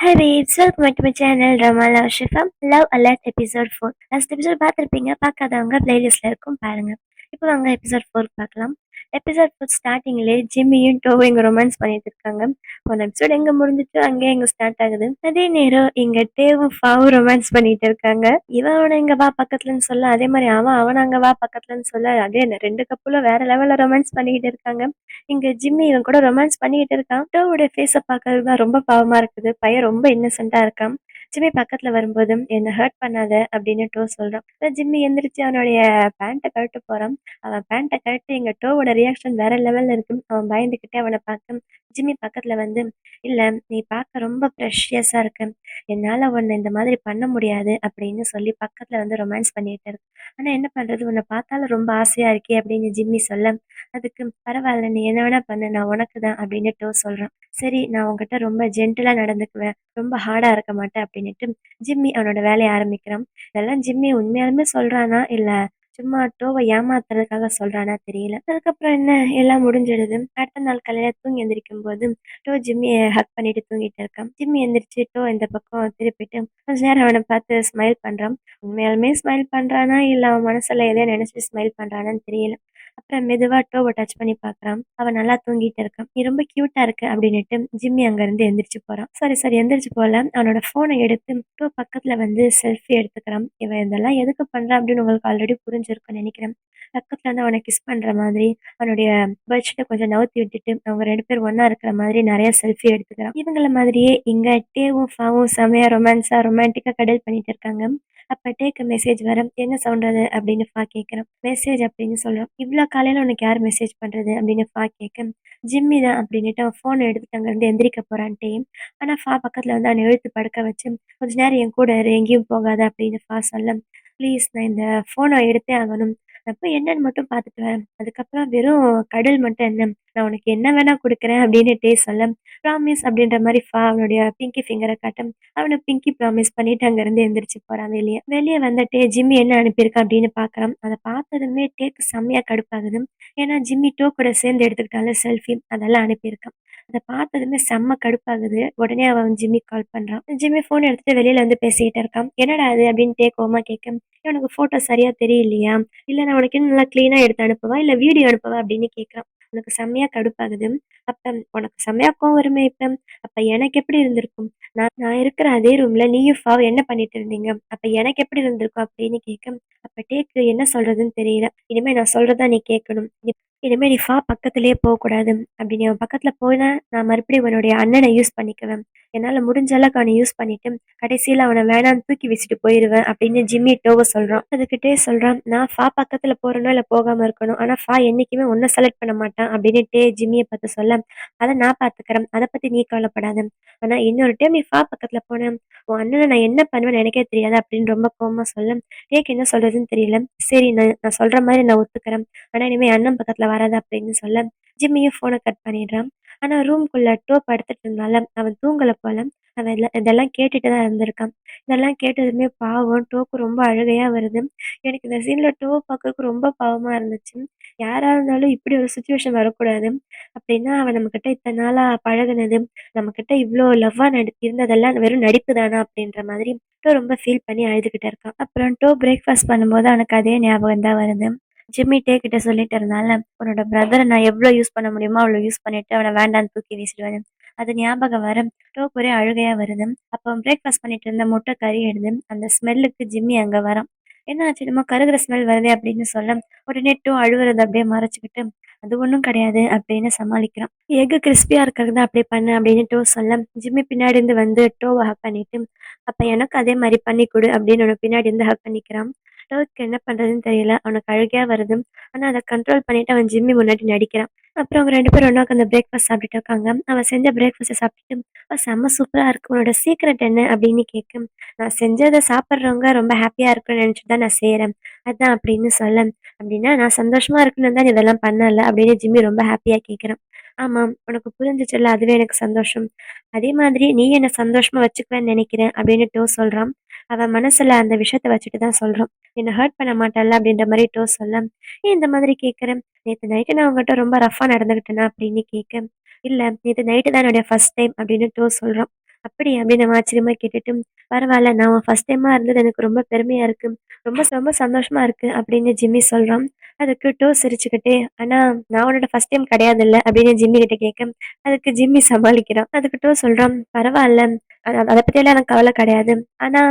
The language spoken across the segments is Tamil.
Hi babes, welcome back to my channel Drama Love Shifam Love Alert episode 4. Last episode பார்த்துருப்பீங்க, பார்க்காதவங்க பிளேலிஸ்ட்ல இருக்கும் பாருங்க. இப்போ வாங்க எபிசோட் 4 பார்க்கலாம். எபிசோட் 4 ஸ்டார்டிங்லேயே ஜிம்மியும் டோவும் இங்கே ரொமான்ஸ் பண்ணிட்டு இருக்காங்க. போன எபிசோட் எங்க முடிஞ்சிச்சோ அங்கேயே இங்க ஸ்டார்ட் ஆகுது. அதே நேரம் இங்க டேவும் ஃபாவும் ரொமான்ஸ் பண்ணிட்டு இருக்காங்க. இவன் அவனை இங்க வா பக்கத்துலன்னு சொல்ல, அதே மாதிரி அவன் அங்க வா பக்கத்துலன்னு சொல்ல, அதே ரெண்டு கப்புலும் வேற லெவல்ல ரொமான்ஸ் பண்ணிக்கிட்டு இருக்காங்க. இங்க ஜிம்மி இவன் கூட ரொமான்ஸ் பண்ணிக்கிட்டு இருக்கான். டோவோட ஃபேஸ பார்க்கறது தான் ரொம்ப பாவமா இருக்குது. பையன் ரொம்ப இன்னசென்ட்டா இருக்கான். ஜிம்மி பக்கத்துல வரும்போது என்ன ஹர்ட் பண்ணாத அப்படின்னு டோ சொல்றான். ஜிம்மி எந்திரிச்சு அவனுடைய பேண்ட்டை கழட்ட போறான். அவன் பேண்ட்டை கழட்டி எங்க டோவோட ரியாக்ஷன் வேற லெவல்ல இருக்கு. அவன் பயந்துகிட்டே அவனை பார்க்க ஜிம்மி பக்கத்துல வந்து, இல்ல நீ பார்க்க ரொம்ப ப்ரெஷியஸா இருக்க, என்னால உன்னை இந்த மாதிரி பண்ண முடியாது அப்படின்னு சொல்லி பக்கத்துல வந்து ரொமான்ஸ் பண்ணிட்டு இருக்கு. ஆனா என்ன பண்றது, உன்னை பார்த்தாலும் ரொம்ப ஆசையா இருக்கே அப்படின்னு ஜிம்மி சொல்ல, அதுக்கு பரவாயில்ல நீ என்ன வேணா பண்ணு, நான் உனக்கு தான் அப்படின்னு டோ சொல்றான். சரி நான் உன்கிட்ட ரொம்ப ஜென்டிலா நடந்துக்குவேன், ரொம்ப ஹார்டா இருக்க மாட்டேன் அப்படின்னுட்டு ஜிம்மி அவனோட வேலையை ஆரம்பிக்கிறான். இதெல்லாம் ஜிம்மி உண்மையாலுமே சொல்றானா இல்ல சும்மா டோவை ஏமாத்துறதுக்காக சொல்றானா தெரியல. அதுக்கப்புறம் என்ன, எல்லாம் முடிஞ்சிடுது. அடுத்த நாள் காலையில தூங்கி எந்திரிக்கும் போது டோ ஜிம்மியை ஹக் பண்ணிட்டு தூங்கிட்டு இருக்கான். ஜிம்மி எந்திரிச்சு டோ இந்த பக்கம் திருப்பிட்டு கொஞ்ச நேரம் அவனை பார்த்து ஸ்மைல் பண்றான். உண்மையாலுமே ஸ்மைல் பண்றானா இல்ல அவன் மனசுல எதையோ நினைச்சு ஸ்மைல் பண்றானான்னு தெரியல. அப்புறம் மெதுவா டோவ டச் பண்ணி பார்க்குறான். அவன் நல்லா தூங்கிட்டு இருக்கான். "நீ ரொம்ப கியூட்டா இருக்க" அப்படின்னுட்டு ஜிம்மி அங்கருந்து எந்திரிச்சு போறான். சாரி சாரி எந்திரிச்சு போல. அவனோட ஃபோன எடுத்து டோ பக்கத்துல வந்து செல்ஃபி எடுத்துக்கிறான். இவன் இதெல்லாம் எதுக்கு பண்றான் அப்படின்னு உங்களுக்கு ஆல்ரெடி புரிஞ்சிருக்கும்னு நினைக்கிறேன். பக்கத்துல வந்து அவன கிஸ் பண்ற மாதிரி, அவனுடைய பெட்ஷீட்ட கொஞ்சம் நவுத்தி விட்டுட்டு, அவங்க 2 பேரும் ஒண்ணா இருக்கிற மாதிரி நெறைய செல்ஃபி எடுத்துக்கிறான். இவங்கள மாதிரியே இங்க டேவும், ஃபாவும் செமையா ரொமான்டிக்கா கடல் பண்ணிட்டு இருக்காங்க. அப்ப டேக்கு மெசேஜ் வர, "என்ன சவுண்ட் அது?" அப்படின்னு ஃபா கேட்குறான். "மெசேஜ்" அப்படின்னு சொல்றான். "இவ்ளோ காலையில உனக்கு யார் மெசேஜ் பண்றது?" அப்படின்னு ஃபா கேட்க, "ஜிம்மி தான்" அப்படின்னுட்டு அவன் ஃபோன எடுத்துட்டு அங்கருந்து எந்திரிக்க போறான் டே. ஆனா ஃபா பக்கத்துல வந்து அவன இழுத்து படுக்க வச்சு, "கொஞ்ச நேரம் என் கூட இரு, எங்கேயும் போகாத" அப்படின்னு ஃபா சொல்ல, "ப்ளீஸ் நான் இந்த ஃபோன எடுத்தே ஆகணும். நான் போய் என்னன்னு மட்டும் பார்த்துட்டு வரேன். அதுக்கப்புறம் வெறும் கடல் மட்டும் என்ன, நான் உனக்கு என்ன வேணா குடுக்குறேன்" அப்படின்னு டே சொல்ல, "ப்ராமிஸ்" அப்படின்ற மாரி ஃபா அவனுடைய பிங்கி ஃபிங்கர காட்ட, அவனும் பிங்கி ப்ராமிஸ் பண்ணிட்டு அங்கருந்து எந்திரிச்சு போறான் வெளிய. வெளிய வந்துட்டு ஜிம்மி என்ன அனுப்பியிருக்கான் அப்படின்னு பார்க்குறான். அத பார்த்ததுமே டேக்கு செம்மையா கடுப்பாகுது. ஏன்னா ஜிம்மி டோ கூட சேர்ந்து எடுத்துக்கிட்டான்ல செல்ஃபி, அதெல்லாம் அனுப்பியிருக்கான். அத பார்த்ததுமே செம்ம கடுப்பாகுது. உடனே அவன் ஜிம்மிக்கு கால் பண்றான். ஜிம்மி ஃபோன் எடுத்துட்டு வெளியில வந்து பேசிக்கிட்டு இருக்கான். "என்னடா அது?" அப்படின்னு டே கோவமா கேட்க, "உனக்கு ஃபோட்டோ சரியா தெரியலையா? இல்ல நான் உனக்கு இன்னும் நல்லா கிளீனா எடுத்து அனுப்பவா? இல்ல வீடியோ அனுப்பவா?" அப்படின்னு கேட்குறான். அவனுக்கு செம்மையா கடுப்பாகுது. அப்ப உனக்கு செம்மையா கோவம் வருமே இப்ப. அப்ப எனக்கு எப்படி இருந்திருக்கும்? நான் நான் இருக்கிற அதே ரூம்ல நீயும் ஃபாவும் என்ன பண்ணிட்டு இருந்தீங்க? அப்ப எனக்கு எப்படி இருந்திருக்கும் அப்படின்னு கேட்க, அப்ப டேக்கு என்ன சொல்றதுன்னு தெரியல. இனிமே நான் சொல்றத நீ கேட்கணும். இனிமே நீ ஃபா பக்கத்திலேயே போகக்கூடாது. அப்படி நீ அவன் பக்கத்துல போனா நான் மறுபடியும் உன்னுடைய அண்ணனை யூஸ் பண்ணிக்குவேன். என்னால முடிஞ்ச அளவுக்கு அவனை யூஸ் பண்ணிட்டு கடைசியில அவனை வேணான்னு தூக்கி வீசிட்டு போயிருவேன் அப்படின்னு ஜிம்மி டோவ சொல்றான். அதுக்கிட்டே சொல்றான், "நான் ஃபா பக்கத்துல போறேனோ இல்ல போகாம இருக்கணும். ஆனா ஃபா என்னைக்குமே உன்ன செலக்ட் பண்ண மாட்டான்" அப்படின்னு டே ஜிம்மிய பார்த்து சொல்ல, "அத நான் பார்த்துக்கிறேன். அத பத்தி நீ கவலைப்படாத. ஆனா இன்னொரு டைம் நீ ஃபா பக்கத்துல போன, உன் அண்ணன நான் என்ன பண்ணுவேன்னு எனக்கே தெரியாது" அப்படின்னு ரொம்ப கோவமா சொல்ல, டேக்கு என்ன சொல்றதுன்னு தெரியல. சரி நான் நான் சொல்ற மாதிரி நான் ஒத்துக்கிறேன். ஆனா இனிமே அண்ணன் பக்கத்துல வராத அப்படின்னு சொல்ல, ஜிம்மியும் ஃபோன கட் பண்ணிடுறான். ஆனா ரூம்குள்ள டோ படுத்துட்டு இருந்தான்ல, அவன் தூங்கல போல. அவன் இதெல்லாம் கேட்டுட்டு தான் இருந்திருக்கான். இதெல்லாம் கேட்டதுமே பாவம் டோக்கு ரொம்ப அழுகையா வருது. எனக்கு இந்த சீன்ல டோவ பார்க்கறதுக்கு ரொம்ப பாவமா இருந்துச்சு. யாரா இருந்தாலும் இப்படி ஒரு சிச்சுவேஷன் வரக்கூடாது. அப்படின்னா அவன் நம்மகிட்ட இத்தன நாளா பழகுனது, நம்மகிட்ட இவ்ளோ லவ்வா இருந்ததெல்லாம் வெறும் நடிப்பு தானா அப்படின்ற மாதிரி டோ ரொம்ப ஃபீல் பண்ணி அழுதுகிட்டு இருக்கான். அப்புறம் டோ பிரேக்ஃபாஸ்ட் பண்ணும்போது அவனுக்கு அதே ஞாபகம் தான் வருது. ஜிம்மி டே கிட்ட சொல்லிட்டு இருந்தான்ல, "உன்னோட பிரதர நான் எவ்ளோ யூஸ் பண்ண முடியுமோ அவ்ளோ யூஸ் பண்ணிட்டு அவன வேண்டான்னு தூக்கி வீசிடுவேன்னு." அது ஞாபகம் வர டோக்கு ஒரே அழுகையா வருது. அப்போ பிரேக்ஃபாஸ்ட் பண்ணிட்டு இருந்த முட்டை கறி எடுத்து அந்த ஸ்மெல்லுக்கு ஜிம்மி அங்க வரான். "என்ன ஆச்சு? என்னமோ கருகுற ஸ்மெல் வருதே" அப்படின்னு சொல்ல, உடனே டோ அழுவுறத அப்படியே மறைச்சுக்கிட்டு, "அது ஒண்ணும் கிடையாது" அப்படின்னு சமாளிக்கிறான். "எக் கிரிஸ்பியா இருக்கிறது தான் அப்படியே பண்ணு" அப்படின்னு டோ சொல்ல, ஜிம்மி பின்னாடி இருந்து வந்து டோவ ஹக் பண்ணிட்டு, "அப்ப எனக்கு அதே மாரி பண்ணி குடு" அப்படின்னு அவன பின்னாடி இருந்து ஹக் பண்ணிக்கிறான். டோக்கு என்ன பண்றதுன்னு தெரியல. அவனுக்கு அழுகையா வருது. ஆனா அத கண்ட்ரோல் பண்ணிட்டு அவன் ஜிம்மி முன்னாடி நடிக்கிறான். அப்புறம் அவங்க 2 பேரும் ஒண்ணா உட்காந்து பிரேக்ஃபாஸ்ட் சாப்பிட்டுட்டு இருக்காங்க. அவன் செஞ்ச பிரேக்ஃபாஸ்ட்ட சாப்பிட்டுட்டு, செம்ம சூப்பரா இருக்கு. உன்னோட சீக்ரெட் என்ன?" அப்படின்னு கேட்க, "நான் செஞ்சத சாப்பிடுறவங்க ரொம்ப ஹாப்பியா இருக்கணும்னு நினைச்சுட்டு தான் நான் செய்றேன். அதான்" அப்படின்னு சொல்ல, "அப்படின்னா நான் சந்தோஷமா இருக்கணும்னு தான் நீ இதெல்லாம் பண்ணல?" அப்படின்னு ஜிம்மி ரொம்ப ஹாப்பியா கேட்கிறான். "ஆமாம். உனக்கு புரிஞ்சுச்சுல்ல, அதுவே எனக்கு சந்தோஷம். அதே மாதிரி நீ என்ன சந்தோஷமா வச்சுக்குவேன்னு நினைக்கிறேன்" அப்படின்னு டோ சொல்றான். அவன் மனசுல அந்த விஷயத்த வச்சுட்டு தான் சொல்றான். "என்ன ஹர்ட் பண்ண மாட்டல்ல?" அப்படின்ற மாரி டோ சொல்ல, "ஏன் இந்த மாதிரி கேட்குற? நேத்து நைட்டு நான் உன்கிட்ட ரொம்ப ரஃப்பா நடந்துக்கிட்டேனா?" அப்படின்னு கேட்க, "இல்ல நேத்து நைட்டு தான் என்னுடைய ஃபர்ஸ்ட் டைம்" அப்படின்னு டோ சொல்றான். அப்படியா? அப்படின்னு நம்ம ஆச்சரியமா கேட்டுட்டு, "பரவால்ல. நான் ஃபர்ஸ்ட் டைமா இருந்தது எனக்கு ரொம்ப பெருமையா இருக்கு. ரொம்ப ரொம்ப சந்தோஷமா இருக்கு." அப்படின்னு ஜிம்மி சொல்றான். அதுக்கு டோ சிரிச்சுக்கிட்டே, "ஆனா நான் உன்னோட ஃபர்ஸ்ட் டைம் கிடையாதுல்ல?" அப்படின்னு ஜிம்மி கிட்ட கேட்க, அதுக்கு ஜிம்மி சமாளிக்கிறான். அதுக்கு டோ சொல்றான், "பரவால்ல. அத பத்தியெல்லாம் எனக்கு கவலை கிடையாது. ஆனா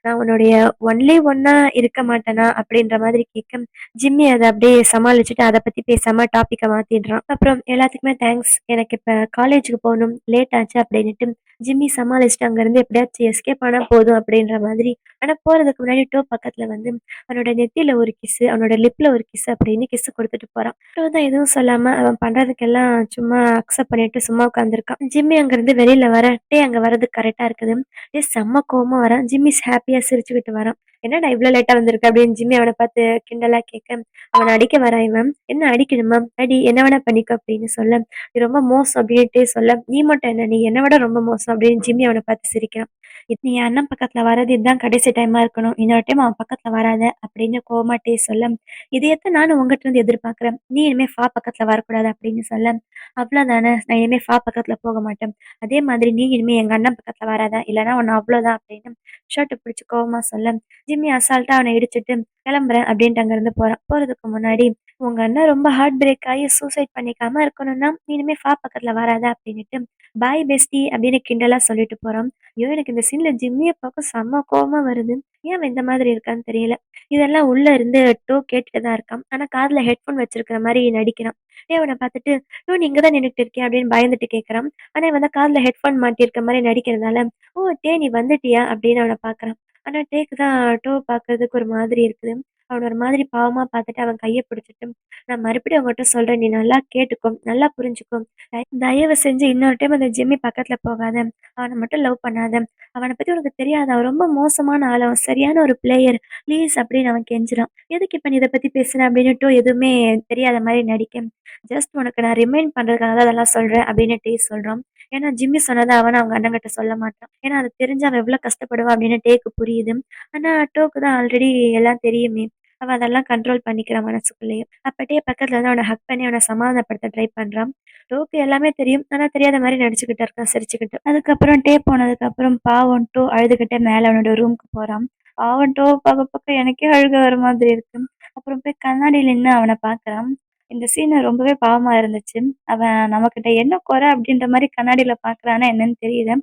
நான் உன்னுடைய ஒன்லி ஒன்னா இருக்க மாட்டேனா?" அப்படின்ற மாதிரி கேட்க, ஜிம்மி அத அப்படியே சமாளிச்சுட்டு அத பத்தி பேசாம டாபிக்க மாத்திடுறான். அப்புறம் எல்லாத்துக்குமே தேங்க்ஸ். எனக்கு இப்ப காலேஜுக்கு போகணும். லேட் ஆச்சு அப்படின்னுட்டு ஜிம்மி சமாளிச்சுட்டு அங்கருந்து எப்படியாச்சும் எஸ்கேப் ஆனா போதும் அப்படின்ற மாதிரி. ஆனா போறதுக்கு முன்னாடி டோ பக்கத்துல வந்து அவனோட நெத்தியில ஒரு கிஸ்ஸு, அவனோட லிப்ல ஒரு கிஸ் அப்படின்னு கிஸ் குடுத்துட்டு போறான். டோ தான் எதுவும் சொல்லாம அவன் பண்றதுக்கெல்லாம் சும்மா அக்செப்ட் பண்ணிட்டு சும்மா உட்காந்துருக்கான். ஜிம்மி அங்கருந்து வெளியில வர, டே அங்க வரதுக்கு கரெக்ட்டா இருக்குது. டே செம்ம கோவமா வரான். ஜிம்மி ஹாப்பியா சிரிச்சுக்கிட்டு வரான். "என்னடா இவ்ளோ லேட்டா வந்திருக்க?" அப்படின்னு ஜிம்மி அவன பார்த்து கிண்டலா கேட்க, அவன அடிக்க வரான் இவன். "என்ன அடிக்கணுமா? அடி என்ன வேணா பண்ணிக்கோ" அப்படின்னு சொல்ல, "நீ ரொம்ப மோசம்" அப்படின்ட்டு சொல்ல, "நீ மட்டும் என்ன? நீ என்ன விட ரொம்ப மோசம்" அப்படின்னு ஜிம்மி அவன பார்த்து சிரிக்கிறான். "நீ என் அண்ணன் பக்கத்துல வர்றது இதுதான் கடைசி டைமா இருக்கணும். இன்னொரு டைம் அவன் பக்கத்துல வராத" அப்படின்னு கோவமா சொல்ல, "இதையத்தான் நானும் உன்கிட்ட இருந்து எதிர்பார்க்கிறேன். நீ இனிமே பக்கத்துல வரக்கூடாது" அப்படின்னு சொல்ல, "அவ்வளோதானே, நான் இனிமே பக்கத்துல போக மாட்டேன். அதே மாதிரி நீ இனிமே எங்க அண்ணன் பக்கத்துல வராத, இல்லன்னா உன்ன அவ்வளோதான்" அப்படின்னு ஷர்ட்ட பிடிச்சு கோவமா சொல்ல, ஜிம்மி அசால்ட்டா அவன இடிச்சுட்டு, "கிளம்புறேன்" அப்படின்ட்டு அங்கருந்து போறான். போறதுக்கு முன்னாடி, "உங்க அண்ணன் ரொம்ப ஹார்ட் பிரேக் ஆயி சூசைட் பண்ணிக்காம இருக்கணும்னா, நீ இனிமே பக்கத்துல வராத" அப்படின்னுட்டு, "பாய் பெஸ்டி" அப்படின்னு கிண்டலா சொல்லிட்டு போறான். ஐயோ! எனக்கு இந்த சீன்ல ஜிம்மிய பார்க்க செம்ம கோவமா வருது. ஏன் அவன் இந்த மாதிரி இருக்கான்னு தெரியல. இதெல்லாம் உள்ள இருந்து டோ கேட்டுட்டு தான் இருக்கான். ஆனா காதுல ஹெட்ஃபோன் வச்சிருக்கிற மாரி நடிக்கிறான். அவன பார்த்துட்டு, "டோ நீ இங்க தான் நின்னுட்டு இருக்கியா?" அப்படின்னு பயந்துட்டு கேட்கறான். ஆனா இவன் தான் காதுல ஹெட்ஃபோன் மாட்டியிருக்க மாரி நடிக்கிறதுனால, "ஓ! டே நீ வந்துட்டியா?" அப்படின்னு அவன பார்க்குறான். ஆனா டேக்கு தான் டோவ பார்க்கறதுக்கு ஒரு மாதிரி இருக்குது. அவன ஒரு மாதிரி பாவமா பார்த்துட்டு அவன் கைய பிடிச்சுட்டு, "நான் மறுபடியும் உன்கிட்ட சொல்றேன். நீ நல்லா கேட்டுக்கோ. நல்லா புரிஞ்சுக்கோ. தயவு செஞ்சு இன்னொரு டைம் அந்த ஜிம்மி பக்கத்துல போகாத. அவன மட்டும் லவ் பண்ணாத. அவன பத்தி உனக்கு தெரியாது. அவன் ரொம்ப மோசமான ஆளு. அவன் சரியான ஒரு பிளேயர். ப்ளீஸ்" அப்படின்னு அவன் கெஞ்சுறான். "எதுக்கு இப்ப நீ இத பத்தி பேசுற?" அப்படின்னுட்டு எதுவுமே தெரியாத மாரி நடிக்க, "ஜஸ்ட் உனக்கு நான் ரிமைண்ட் பண்றதுக்காக தான் அதெல்லாம் சொல்றேன்" அப்படின்னு டே சொல்றான். ஏன்னா ஜிம்மி சொன்னத அவன் அவங்க அண்ணங்கிட்ட சொல்ல மாட்டான். ஏன்னா அது தெரிஞ்சா அவ எவ்ளோ கஷ்டப்படுவா அப்படின்னு டேக்கு புரியுது. ஆனா டோக்கு தான் ஆல்ரெடி எல்லாம் தெரியுமே. அவன் அதெல்லாம் கண்ட்ரோல் பண்ணிக்கிறான் மனசுக்குள்ளேயே. அப்ப டே பக்கத்துல வந்து அவன ஹக் பண்ணி அவன சமாதானப்படுத்த ட்ரை பண்றான். டோக்கு எல்லாமே தெரியும். ஆனா தெரியாத மாரி நடிச்சுக்கிட்டு இருக்கான் சிரிச்சுக்கிட்டு. அதுக்கப்புறம் டே போனதுக்கப்புறம் பாவம் டோ அழுதுகிட்டே மேல அவனோட ரூமுக்கு போறான். பாவம் டோவ பாக்க பாக்க எனக்கே அழுகை வர மாதிரி இருக்கு. அப்புறம் போய் கண்ணாடில நின்னு அவன பாக்குறான். இந்த சீன் ரொம்பவே பாவமா இருந்துச்சு. அவன் நம்மகிட்ட என்ன குறை அப்படின்ற மாரி கண்ணாடில பாக்குறானா என்னன்னு தெரியல.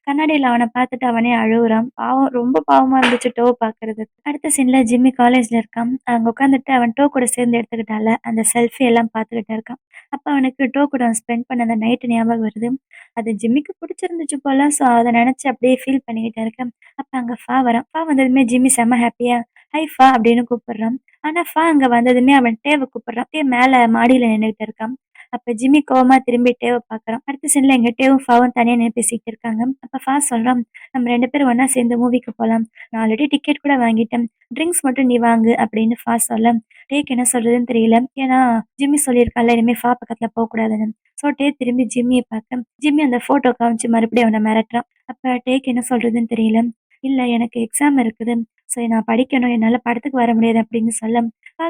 கண்ணாடில அவன பாத்துட்டு அவனே அழுவுறான். பாவம் ரொம்ப பாவமா இருந்துச்சு டோவ பாக்குறதுக்கு. அடுத்த சீன்ல ஜிம்மி காலேஜ்ல இருக்கான். அங்க உட்காந்துட்டு அவன் டோ கூட சேர்ந்து எடுத்துக்கிட்டான்ல, அந்த செல்ஃபி எல்லாம் பாத்துக்கிட்டு இருக்கான். அப்ப அவனுக்கு டோ கூட அவன் ஸ்பெண்ட் பண்ண அந்த நைட் ஞாபகம் வருது. அது ஜிம்மிக்கு புடிச்சிருந்துச்சு போல. ஸோ அத நெனச்சு அப்படியே ஃபீல் பண்ணிக்கிட்டு இருக்கேன். அப்ப அங்க வரான். வந்ததுமே ஜிம்மி செம்ம ஹாப்பியா, "ஹாய் அப்படின்னு கூப்பிடுறான். ஆனா அங்க வந்ததுமே அவன் டேவ கூப்பிடுறான். மேல மாடியில நின்னுகிட்டு இருக்கான். அப்ப ஜிம்மி கோவமா திரும்பி டேவ பார்க்குறான். அடுத்த சீன்ல எங்க டேவும் தனியா நின்னு பேசிட்டு இருக்காங்க. அப்ப சொல்றான், "நம்ம 2 பேரும் ஒண்ணா சேர்ந்து மூவிக்கு போலாம். நான் ஆல்ரெடி டிக்கெட் கூட வாங்கிட்டேன். ட்ரிங்க்ஸ் மட்டும் நீ வாங்கு" அப்படின்னு சொல்ல, டேக்கு என்ன சொல்றதுன்னு தெரியல. ஏன்னா ஜிம்மி சொல்லியிருக்கான்ல இனிமே பக்கத்துல போக்கூடாதுன்னு. ஸோ டே திரும்பி ஜிம்மிய பார்க்க, ஜிம்மி அந்த ஃபோட்டோ காமிச்சு மறுபடியும் அவன மிரட்டுறான். அப்ப டேக்கு என்ன சொல்றதுன்னு தெரியல. "இல்ல எனக்கு எக்ஸாம் இருக்குது. ஸோ நான் படிக்கணும். என்னால படத்துக்கு வர முடியாது" அப்படின்னு சொல்ல,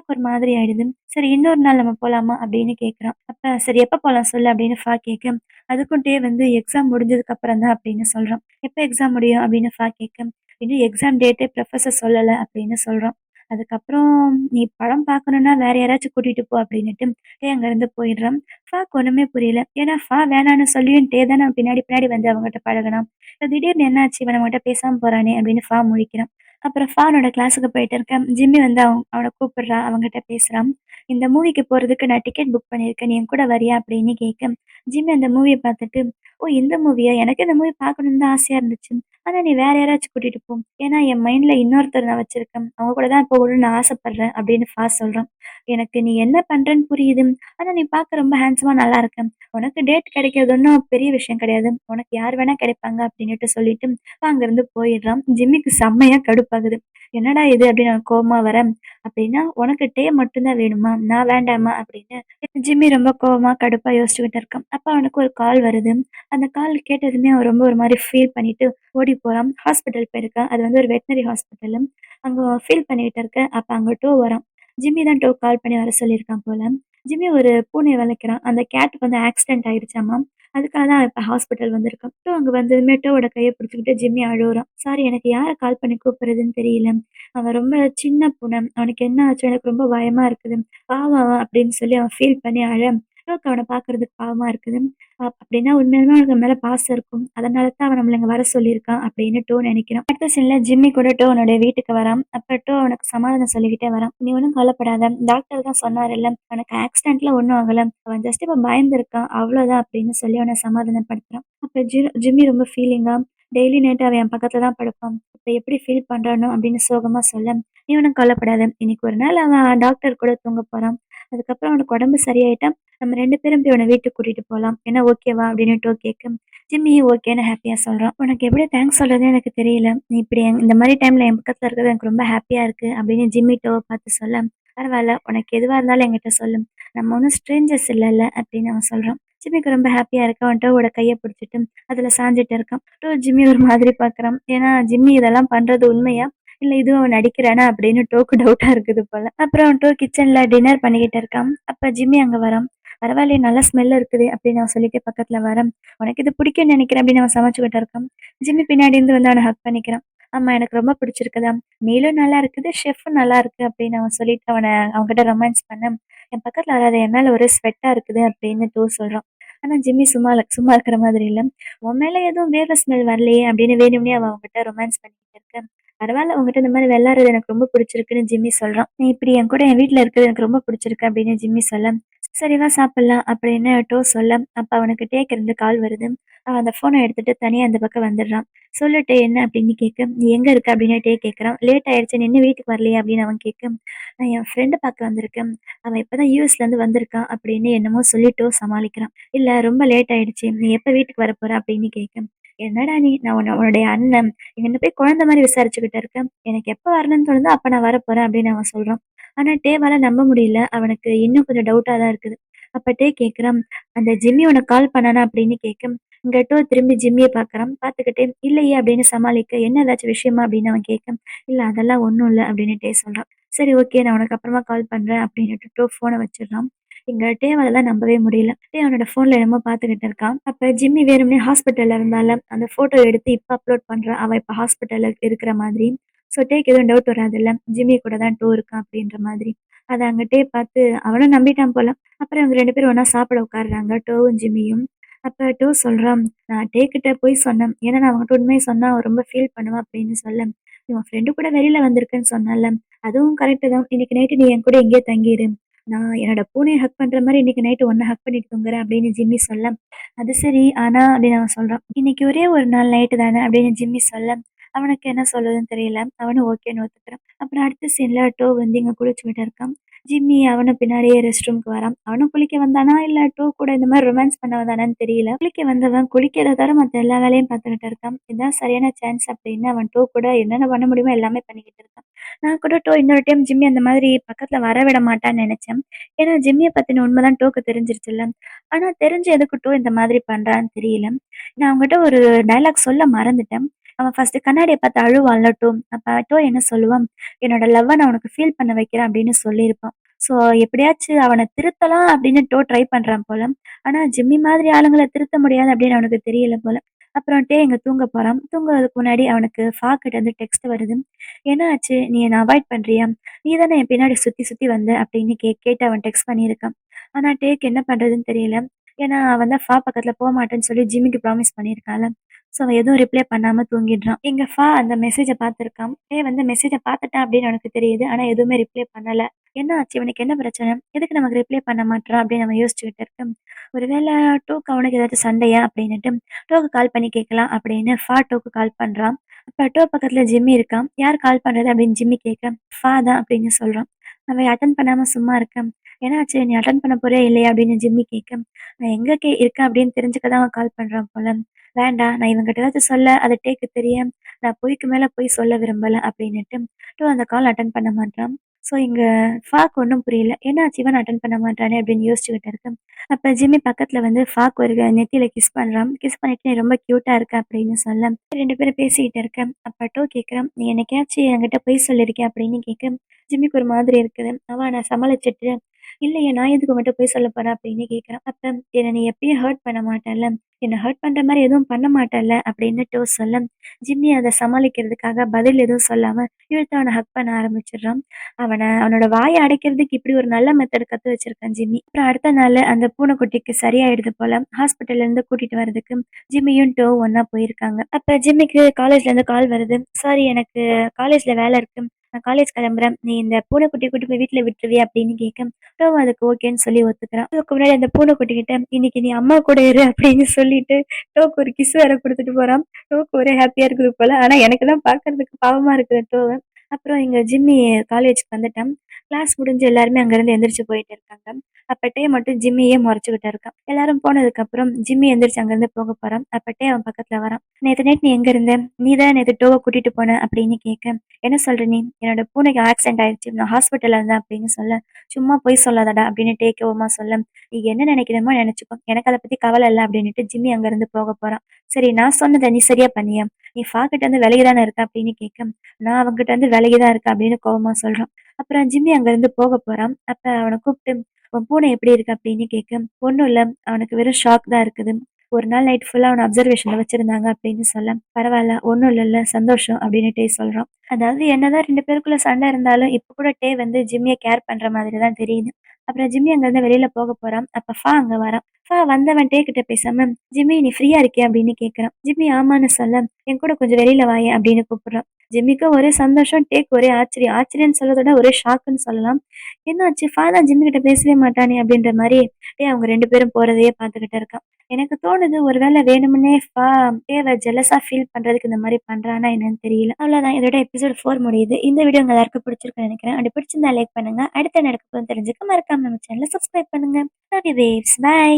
ஒரு மாதிரி ஆயிடுது. "சரி இன்னொரு நாள் நம்ம போலாமா?" அப்படின்னு கேட்குறான். அப்ப "சரி எப்ப போலாம் சொல்லு" அப்படின்னு கேட்க, அதுக்கும் டே வந்து எக்ஸாம் முடிஞ்சதுக்கு அப்புறம் தான் அப்படின்னு சொல்றான். "எப்ப எக்ஸாம் முடியும்?" அப்படின்னு கேட்க, "இன்னும் எக்ஸாம் டேட்டே ப்ரொஃபசர் சொல்லல" அப்படின்னு சொல்றான். அதுக்கப்புறம் "நீ படம் பார்க்கணும்னா வேற யாராச்சும் கூட்டிட்டு போ" அப்படின்னுட்டு டே அங்கருந்து போயிடுறான். ஒண்ணுமே புரியல. ஏன்னா வேணான்னு சொல்லியும் டே தானே பின்னாடி பின்னாடி வந்து அவங்ககிட்ட பழகுனான். இப்ப திடீர்னு என்னாச்சு இவன் நம்மகிட்ட பேசாம போறானே அப்படின்னு முழிக்கிறான். அப்புறம் அவனோட கிளாஸுக்கு போயிட்டு இருக்கேன். ஜிம்மி வந்து அவன கூப்பிடுறான். அவன்கிட்ட பேசுறான். "இந்த மூவிக்கு போறதுக்கு நான் டிக்கெட் புக் பண்ணியிருக்கேன். நீ என் கூட வரியா?" அப்படின்னு கேட்க, ஜிம்மி அந்த மூவிய பார்த்துட்டு, "ஓ! இந்த மூவியா? எனக்கு இந்த மூவி பார்க்கணும்னு தான் ஆசையா இருந்துச்சு. ஆனா நீ வேற யாராச்சும் கூட்டிட்டு போ. ஏன்னா என் மைண்ட்ல இன்னொருத்தர் நான் வச்சிருக்கேன். அவங்க கூட தான் போகணும்னு நான் ஆசைப்படுறேன்" அப்படின்னு சொல்றான். "எனக்கு நீ என்ன பண்றன்னு புரியுது. ஆனா நீ பார்க்க ரொம்ப ஹேண்ட்ஸமா நல்லா இருக்க. உனக்கு டேட் கிடைக்கிறது ஒண்ணும் பெரிய விஷயம் கிடையாது. உனக்கு யார் வேணா கிடைப்பாங்க" அப்படின்னுட்டு சொல்லிட்டு அங்கருந்து போயிடுறான். ஜிம்மிக்கு செம்மையா கடுப்பாகுது. "என்னடா இது?" அப்படின்னு அவன் கோவமா வர, "அப்படின்னா உனக்கு டே மட்டும் தான் வேணுமா? நான் வேண்டாமா?" அப்படின்னு ஜிம்மி ரொம்ப கோவமா, கடுப்பா யோசிச்சுக்கிட்டு இருக்கான். அப்ப அவனுக்கு ஒரு கால் வருது. அந்த கால் கேட்டதுமே அவன் ரொம்ப ஒரு மாரி ஃபீல் பண்ணிட்டு ஓடி போறான். ஹாஸ்பிட்டல் போயிருக்கான். அது வந்து ஒரு வெட்டனரி ஹாஸ்பிட்டலு. அங்க ஃபீல் பண்ணிட்டு இருக்க, அப்ப அங்க டோ வரான். ஜிம்மி தான் கால் பண்ணி வர சொல்லியிருக்கான் போல. ஜிம்மி ஒரு பூனைய வளர்க்கிறான். அந்த கேட்டுக்கு வந்து ஆக்சிடென்ட் ஆயிடுச்சாமா. அதுக்காக தான் இப்ப ஹாஸ்பிட்டல் வந்திருக்கான். அங்க வந்ததுமே டோவோட கைய பிடிச்சுக்கிட்டு ஜிம்மி அழுவுறான். சாரி எனக்கு யார கால் பண்ணி கூப்பிடுறதுன்னு தெரியல. அவன் ரொம்ப சின்ன பூனை. அவனுக்கு என்ன ஆச்சோ எனக்கு ரொம்ப பயமா இருக்குது. பாவம் அவன் அப்படின்னு சொல்லி அவன் ஃபீல் பண்ணி அழ, டோக்கு அவன பார்க்கறதுக்கு பாவமா இருக்குது. அப்படின்னா உண்மையாலுமே அவனுக்கு அவன் மேல பாசம் இருக்கும். அதனால தான் அவன் நம்மள இங்க வர சொல்லியிருக்கான் அப்படின்னு டோ நெனைக்கிறான். அடுத்த சீன்ல ஜிம்மி கூட டோ அவனுடைய வீட்டுக்கு வரான். அப்ப டோ அவனுக்கு சமாதானம் சொல்லிக்கிட்டே வரான். "நீ ஒண்ணும் கவலைப்படாத. டாக்டர் தான் சொன்னாருல்ல, அவனுக்கு ஆக்சிடென்ட்ல ஒண்ணும் ஆகல. அவன் ஜஸ்ட் இப்ப பயந்திருக்கான். அவ்வளோதான்" அப்படின்னு சொல்லி அவன சமாதானப்படுத்துறான். அப்ப ஜிம்மி ரொம்ப ஃபீலிங்கா, டெய்லி நைட் அவன் என் பக்கத்துல தான் படுப்பான். இப்ப எப்படி ஃபீல் பண்றானோ அப்படின்னு சோகமா சொல்ல, "நீ ஒண்ணும் கவலைப்படாத. இன்னைக்கு ஒரு நாள் அவன் டாக்டர் கூட தூங்க போறான். அதுக்கப்புறம் அவனுக்கு உடம்பு சரியாயிட்டா, நம்ம 2 பேரும் போய் அவன வீட்டுக்கு கூட்டிட்டு போலாம். என்ன ஓகேவா?" அப்படின்னு டோ கேட்க, ஜிம்மியும் ஓகேன்னு ஹாப்பியா சொல்றான். "உனக்கு எப்படி தேங்க்ஸ் சொல்றதுன்னு எனக்கு தெரியல. நீ இப்படி இந்த மாரி டைம்ல என் பக்கத்துல இருக்கிறது எனக்கு ரொம்ப ஹாப்பியா இருக்கு" அப்படின்னு ஜிம்மி டோவ பார்த்து சொல்ல, "பரவால்ல. உனக்கு எதுவா இருந்தாலும் என்கிட்ட சொல்லு. நம்ம ஒண்ணும் ஸ்ட்ரேஞ்சர்ஸ் இல்லல்ல" அப்படின்னு அவன் சொல்றான். ஜிம்மிக்கு ரொம்ப ஹாப்பியா இருக்கு. அவன் டோவோட கைய பிடிச்சுட்டு அதுல சாஞ்சுட்டு இருக்கான். டோ ஜிம்மி ஒரு மாதிரி பார்க்குறான். ஏன்னா ஜிம்மி இதெல்லாம் பண்றது உண்மையா? இல்ல இதுவும் அவன் நடிக்கிறானா? அப்படின்னு டோக்கு டவுட்டா இருக்குது போல. அப்புறம் டோ கிச்சன்ல டின்னர் பண்ணிக்கிட்டு இருக்கான். அப்ப ஜிம்மி அங்க வரான். "பரவாயில்லையே நல்ல ஸ்மெல் இருக்குது" அப்படின்னு அவன் சொல்லிட்டு பக்கத்துல வரான். "உனக்கு இது பிடிக்கும்னு நெனைக்கிறேன்" அப்படின்னு அவன் சமைச்சுக்கிட்டு இருக்கான். ஜிம்மி பின்னாடி இருந்து வந்து அவன ஹக் பண்ணிக்கிறான். "ஆமா எனக்கு ரொம்ப பிடிச்சிருக்குதா? மீலும் நல்லா இருக்குது, ஷெஃப்பும் நல்லா இருக்கு" அப்படின்னு அவன் சொல்லிட்டு அவன்கிட்ட ரொமான்ஸ் பண்ண, "என் பக்கத்துல வராத என் மேல ஒரே ஸ்வெட்டா இருக்குது" அப்படின்னு டோ சொல்றான். ஆனா ஜிம்மி சும்மா இருக்கிற மாதிரி இல்ல. "உன் மேல எதுவும் வேர்வை ஸ்மெல் வரலையே" அப்படின்னு வேணும்னே அவன் அவன்கிட்ட ரொமான்ஸ் பண்ணிக்கிட்டு இருக்க. "பரவால்ல உன்கிட்ட இந்த மாரி விளையாடுறது எனக்கு ரொம்ப பிடிச்சிருக்குன்னு" ஜிம்மி சொல்றான். "நீ இப்படி என் கூட என் வீட்ல இருக்கிறது எனக்கு ரொம்ப பிடிச்சிருக்கு" அப்படின்னு ஜிம்மி சொல்ல, "சரி வா சாப்பிடலாம்" அப்படின்னு டோ சொல்ல, அப்ப அவனுக்கு டேக் இருந்து கால் வருது. அவன் அந்த ஃபோன எடுத்துட்டு தனியா அந்த பக்கம் வந்துடுறான். "சொல்லு டே என்ன?" அப்படின்னு கேட்க, "நீ எங்க இருக்க?" அப்படின்னு டே கேட்குறான். "லேட் ஆயிடுச்சு நீ இன்னும் வீட்டுக்கு வரலையா?" அப்படின்னு அவன் கேட்க, "நான் என் ஃப்ரெண்ட பார்க்க வந்திருக்கேன். அவன் இப்பதான் யுஎஸ்லேருந்து வந்திருக்கான்" அப்படின்னு என்னமோ சொல்லி டோ சமாளிக்கிறான். "இல்ல ரொம்ப லேட் ஆயிடுச்சு. நீ எப்ப வீட்டுக்கு வரப்போற?" அப்படின்னு கேட்க, "என்னடா நீ? நான் உன்னுடைய அண்ணன். நீ என்ன போய் குழந்தை மாரி விசாரிச்சுக்கிட்டு இருக்க. எனக்கு எப்ப வரணும்னு தோணுதோ அப்ப நான் வரப்போறேன்" அப்படின்னு அவன் சொல்றான். ஆனா டேவால நம்ப முடியல. அவனுக்கு இன்னும் கொஞ்சம் டவுட்டா தான் இருக்குது. அப்ப டே கேட்குறான், "அந்த ஜிம்மி உனக்கு கால் பண்ணானா?" அப்படின்னு கேட்க, இங்க டோ திரும்பி ஜிம்மிய பார்க்குறான். பார்த்துக்கிட்டே, "இல்லையே" அப்படின்னு சமாளிக்க, "என்ன ஏதாச்சும் விஷயமா?" அப்படின்னு அவன் கேட்க, "இல்ல அதெல்லாம் ஒண்ணும் இல்ல" அப்படின்னு டே சொல்றான். "சரி ஓகே நான் உனக்கு அப்புறமா கால் பண்றேன்" அப்படின்னுட்டு டோ ஃபோன வச்சுடுறான். இங்க டேவால தான் நம்பவே முடியல. டே அவனோட ஃபோன்ல என்னமோ பார்த்துக்கிட்டு இருக்கான். அப்ப ஜிம்மி வேணும்னே ஹாஸ்பிட்டல்ல இருந்தான்ல, அந்த ஃபோட்டோ எடுத்து இப்ப அப்லோட் பண்றான். அவன் இப்ப ஹாஸ்பிட்டல்ல இருக்கிற மாதிரி. ஸோ டேக்கு எதுவும் டவுட் வராதுல்ல. ஜிம்மி கூட தான் டோ இருக்கான் அப்படின்ற மாதிரி. அத அங்க டே பார்த்து அவனும் நம்பிட்டான் போல. அப்புறம் இவங்க 2 பேரும் ஒண்ணா சாப்பிட உட்காருறாங்க, டோவும் ஜிம்மியும். அப்ப டோ சொல்றான், "நான் டே கிட்ட பொய் சொன்னேன். ஏன்னா நான் அவன்கிட்ட உண்மைய சொன்னா அவன் ரொம்ப ஃபீல் பண்ணுவான்" அப்படின்னு சொல்ல, "நீ உன் ஃப்ரெண்டு கூட வெளியில வந்திருக்கேன்னு சொன்னல்ல, அதுவும் கரெக்ட்டு தான். இன்னைக்கு நைட்டு நீ என் கூட இங்கேயே தங்கியிரு. நான் என்னோட பூனைய ஹக் பண்ற மாரி இன்னைக்கு நைட்டு உன்ன ஹக் பண்ணிட்டு தூங்குறேன்" அப்படின்னு ஜிம்மி சொல்ல, "அது சரி. ஆனா" அப்படின்னு அவன் சொல்றான். "இன்னைக்கு ஒரே ஒரு நாள் நைட்டு தானே" அப்படின்னு ஜிம்மி சொல்ல, அவனுக்கு என்ன சொல்றதுன்னு தெரியல. அவனும் ஓகேன்னு ஒத்துக்கிறான். அப்புறம் அடுத்த சீன்ல டோ வந்து இங்க குளிச்சுக்கிட்டு இருக்கான். ஜிம்மி அவனும் பின்னாடியே ரெஸ்ட் ரூம்க்கு வரான். அவனும் குளிக்க வந்தானா, இல்ல டோ கூட இந்த மாரி ரொமான்ஸ் பண்ண வந்தானான்னு தெரியல. குளிக்க வந்தவன் குளிக்கிறத தவிர மத்த எல்லா வேலையும் பார்த்துக்கிட்டு இருக்கான். இதான் சரியான சான்ஸ் அப்படின்னு அவன் டோ கூட என்னென்ன பண்ண முடியுமோ எல்லாமே பண்ணிக்கிட்டு இருக்கான். நான் கூட டோ இன்னொரு டைம் ஜிம்மி அந்த மாதிரி பக்கத்துல வர விட மாட்டான்னு நெனச்சேன். ஏன்னா ஜிம்மிய பத்தின உண்ம தான் டோக்கு தெரிஞ்சிருச்சுல்ல. ஆனா தெரிஞ்சு எதுக்கு டோ இந்த மாதிரி பண்றான்னு தெரியல. நான் அவன்கிட்ட ஒரு டயலாக் சொல்ல மறந்துட்டேன். அவன் ஃபர்ஸ்ட்டு கண்ணாடிய பார்த்து அழுவான்ல டோ. அப்ப டோ என்ன சொல்லுவான், "என்னோட லவ்வ நான் உனக்கு ஃபீல் பண்ண வைக்கிறேன்" அப்படின்னு சொல்லியிருப்பான். ஸோ எப்படியாச்சும் அவன திருத்தலாம் அப்படின்னு டோ ட்ரை பண்றான் போல. ஆனா ஜிம்மி மாதிரி ஆளுங்கள திருத்த முடியாது அப்படின்னு அவனுக்கு தெரியல போல. அப்புறம் டே இங்க தூங்க போறான். தூங்குறதுக்கு முன்னாடி அவனுக்கு ஃபா கிட்ட இருந்து டெக்ஸ்ட் வருது. "என்ன ஆச்சு? நீ என்ன அவாய்ட் பண்றியா? நீ தானே என் பின்னாடி சுத்தி சுத்தி வந்த" அப்படின்னு கேட்டு அவன் டெக்ஸ்ட் பண்ணியிருக்கான். ஆனா டேக்கு என்ன பண்றதுன்னு தெரியல. ஏன்னா அவன் தான் ஃபா பக்கத்துல போமாட்டேன்னு சொல்லி ஜிம்மிக்கு ப்ராமிஸ் பண்ணியிருக்கான்ல. ஸோ அவன் எதுவும் ரிப்ளை பண்ணாம தூங்கிடுறான். எங்க ஃபா அந்த மெசேஜ பார்த்துருக்கான். டே வந்து மெசேஜ பார்த்துட்டான் அப்படின்னு அவனுக்கு தெரியுது. ஆனா எதுவுமே ரிப்ளை பண்ணல. என்ன ஆச்சு? இவனுக்கு என்ன பிரச்சனை? எதுக்கு நமக்கு ரிப்ளை பண்ண மாட்றான்? அப்படின்னு அவன் யோசிச்சுக்கிட்டு இருக்க, ஒருவேள டோக்கு அவனுக்கு ஏதாச்சும் சண்டையா? அப்படின்னுட்டு டோக்கு கால் பண்ணி கேட்கலாம் அப்படின்னு ஃபா டோக்கு கால் பண்றான். அப்ப டோ பக்கத்துல ஜிம்மி இருக்கான். யார் கால் பண்றது? அப்படின்னு ஜிம்மி கேட்க, ஃபா தான் அப்படின்னு சொல்றான். அவன் அட்டெண்ட் பண்ணாம சும்மா இருக்கான். என்னாச்சு? நீ அட்டெண்ட் பண்ண போறியா இல்லையா? அப்படின்னு ஜிம்மி கேட்க, நான் எங்க இருக்கேன் அப்படின்னு தெரிஞ்சுக்க தான் அவன் கால் பண்றான் போல. வேண்டாம் நான் இவன்கிட்ட ஏதாச்சும் சொல்ல அது டேக்கு தெரிய நான் பொய்க்கு மேல பொய் சொல்ல விரும்பல அப்படின்னுட்டு டோ அந்த கால் அட்டெண்ட் பண்ண மாட்றான். ஸோ இங்க ஃபாக்கு ஒண்ணும் புரியல. என்னாச்சு இவன் அட்டெண்ட் பண்ண மாட்றானே அப்படின்னு யோசிச்சுக்கிட்டு இருக்கேன். அப்ப ஜிம்மி பக்கத்துல வந்து ஃபாக்கு ஒரு நெத்தியில கிஸ் பண்றான். கிஸ் பண்ணிட்டு, "நீ ரொம்ப கியூட்டா இருக்க" அப்படின்னு சொல்ல 2 பேரும் பேசிக்கிட்டு இருக்கேன். அப்ப டோ கேட்குறான், "நீ என்னைக்காச்சும் என்கிட்ட பொய் சொல்லியிருக்கியா?" அப்படின்னு கேட்க ஜிம்மிக்கு ஒரு மாதிரி இருக்குது. அவன் நான் சமாளிச்சுட்டு, இல்லையே நான் எதுக்கு உன்கிட்ட போய் சொல்ல போறேன் அப்படின்னு கேட்குறான். அப்ப என்ன நீ எப்பயும் ஹர்ட் பண்ண மாட்டல்ல, என்ன ஹர்ட் பண்ற மாரி எதுவும் பண்ண மாட்டல்ல அப்படின்னு டோ சொல்ல, ஜிம்மி அத சமாளிக்கிறதுக்காக பதில் எதுவும் சொல்லாம இழுத்து அவன ஹக் பண்ண ஆரம்பிச்சுடுறான். அவனோட வாய அடைக்கிறதுக்கு இப்படி ஒரு நல்ல மெத்தட் கத்து வச்சிருக்கான் ஜிம்மி. அப்புறம் அடுத்த நாள் அந்த பூனைக்குட்டிக்கு சரியாயிடுது போல. ஹாஸ்பிட்டல்ல இருந்து கூட்டிட்டு வரதுக்கு ஜிம்மியும் டோவும் ஒண்ணா போயிருக்காங்க. அப்ப ஜிம்மிக்கு காலேஜ்ல இருந்து கால் வருது. சாரி எனக்கு காலேஜ்ல வேலை இருக்கு. நான் காலேஜ் கிளம்புறேன். நீ இந்த பூனைக்குட்டிய கூட்டிட்டு போய் வீட்ல விட்டுருவியா அப்படின்னு கேட்க, டோவும் அதுக்கு ஓகேன்னு சொல்லி ஒத்துக்கிறான். அதுக்கு முன்னாடி அந்த பூனைக்குட்டி கிட்ட இன்னைக்கு நீ அம்மா கூட இரு அப்படின்னு சொல்லிட்டு டோக்கு ஒரு கிஸ் வேற குடுத்துட்டு போறான். டோக்கு ஒரே ஹாப்பியா இருக்குது போல. ஆனா எனக்கு தான் பார்க்கறதுக்கு பாவமா இருக்குது டோவ. அப்புறம் எங்க ஜிம்மி காலேஜ்க்கு வந்துட்டான். கிளாஸ் முடிஞ்சு எல்லாருமே அங்கருந்து எந்திரிச்சு போயிட்டு இருக்காங்க. அப்ப டே மட்டும் ஜிம்மியே முறைச்சுக்கிட்டு இருக்கான். எல்லாரும் போனதுக்கப்புறம் ஜிம்மி எந்திரிச்சு அங்கருந்து போக போறான். அப்ப டே அவன் பக்கத்துல வரான். "நேத்து நைட் நீ எங்க இருந்த? நீ தான் நேத்து டோவ கூட்டிட்டு போன" அப்படின்னு கேட்க, "என்ன சொல்ற நீ? என்னோட பூனைக்கு ஆக்சிடென்ட் ஆயிடுச்சு. நான் ஹாஸ்பிட்டல்ல இருந்தேன்" அப்படின்னு சொல்ல, "சும்மா பொய் சொல்லாதடா" அப்படின்னு டே கோவமா சொல்ல, "நீ என்ன நினைக்கிறமோ நினைச்சுக்கோ. எனக்கு அத பத்தி கவலை இல்ல" அப்படின்னுட்டு ஜிம்மி அங்கருந்து போக போறான். "சரி நான் சொன்னத நீ சரியா பண்ணியா? நீ கிட்ட இருந்து விலகி தானே இருக்க" அப்படின்னு கேட்க, "நான் அவன்கிட்ட இருந்து விலகி தான் இருக்கேன்" அப்படின்னு கோவமா சொல்றான். அப்புறம் ஜிம்மி அங்கருந்து போக போறான். அப்ப அவன கூப்ட்டு, "உன் பூனை எப்படி இருக்கு?" அப்படின்னு கேட்க, "ஒண்ணும் இல்ல. அவனுக்கு வெறும் ஷாக் தான் இருக்குது. ஒரு நாள் நைட் ஃபுல்லா அவன அப்சர்வேஷன்ல வச்சிருந்தாங்க" அப்படின்னு சொல்ல, "பரவால்ல. ஒண்ணும் இல்லல்ல. சந்தோஷம்" அப்படின்னு டே சொல்றான். அதாவது என்னதான் 2 பேருக்குள்ள சண்டை இருந்தாலும், இப்ப கூட டே வந்து ஜிம்மிய கேர் பண்ற மாதிரி தான் தெரியுது. அப்புறம் ஜிம்மி அங்கருந்து வெளியில போக போறான். அப்ப அங்க வரான். வந்தவன் டே கிட்ட பேசாம, "ஜிம்மி நீ ஃப்ரீயா இருக்கியா?" அப்படின்னு கேட்கறான். ஜிம்மி ஆமான்னு சொல்ல, "என் கூட கொஞ்சம் வெளியில வாயேன்" அப்படின்னு கூப்பிடுறான். ஜிம்மிக்கு ஒரே சந்தோஷம், டேக்கு ஒரே ஆச்சரியம். ஆச்சரியம்ன்னு சொல்றத விட ஒரே ஷாக்குன்னு சொல்லலாம். "என்னாச்சு? தான் ஜிம்மி கிட்ட பேசவே மாட்டானே!" அப்படின்ற மாரி அவங்க 2 பேரும் போறதையே பார்த்துக்கிட்டு இருக்கான். எனக்கு தோணுது ஒருவேளை வேணும்னே டேவ ஜெலஸா ஃபீல் பண்றதுக்கு இந்த மாரி பண்றானா என்னன்னு தெரியல. அவ்வளோதான் இதோட எபிசோட் 4 முடியுது. இந்த வீடியோ உங்க எல்லாருக்கும் பிடிச்சிருக்கும்னு நெனைக்கிறேன். அப்படி பிடிச்சிருந்தா லைக் பண்ணுங்க. அடுத்து என்ன நடக்க போகுதுன்னு தெரிஞ்சுக்க மறக்காம நம்ம சேனல சப்ஸ்கிரைப் பண்ணுங்க. Love you babes. பை.